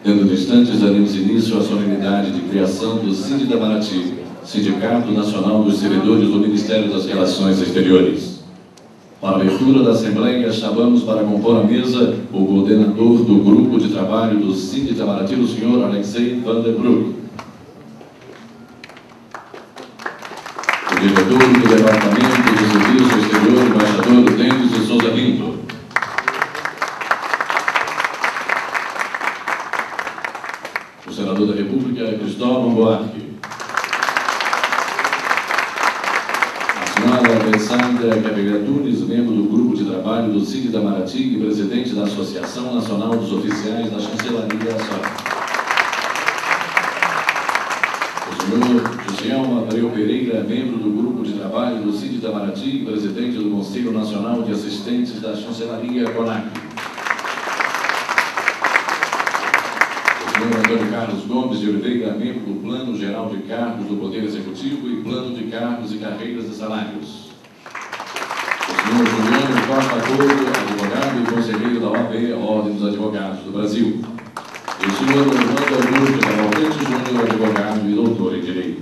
Tendo distantes, daremos início à solenidade de criação do Sinditamaraty, Sindicato Nacional dos Servidores do Ministério das Relações Exteriores. Para a abertura da Assembleia, chamamos para compor a mesa o coordenador do Grupo de Trabalho do Sinditamaraty, o senhor Alexei Vandenbroek. O diretor do Departamento de Serviço Exterior, embaixador Denis de Souza Pinto. O senador da República, Cristóvão Buarque. A senhora Alessandra Cabegatunes, membro do Grupo de Trabalho do Sinditamaraty e presidente da Associação Nacional dos Oficiais da Chancelaria SOC. O senhor Joselma Abreu Pereira, membro do Grupo de Trabalho do Sinditamaraty e presidente do Conselho Nacional de Assistentes da Chancelaria CONAC. Antônio Carlos Gomes de Oliveira, membro do Plano Geral de Cargos do Poder Executivo e Plano de Cargos e Carreiras e Salários. O senhor Juliano Costa Couto, advogado e conselheiro da OAB, Ordem dos Advogados do Brasil. E o senhor Orlando Augusto Cavalcante Júnior, advogado e doutor em Direito.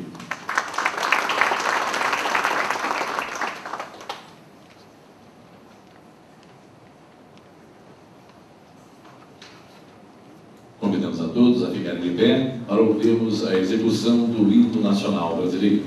Convidamos a todos a ficarem de pé para ouvirmos a execução do hino nacional brasileiro.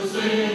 Say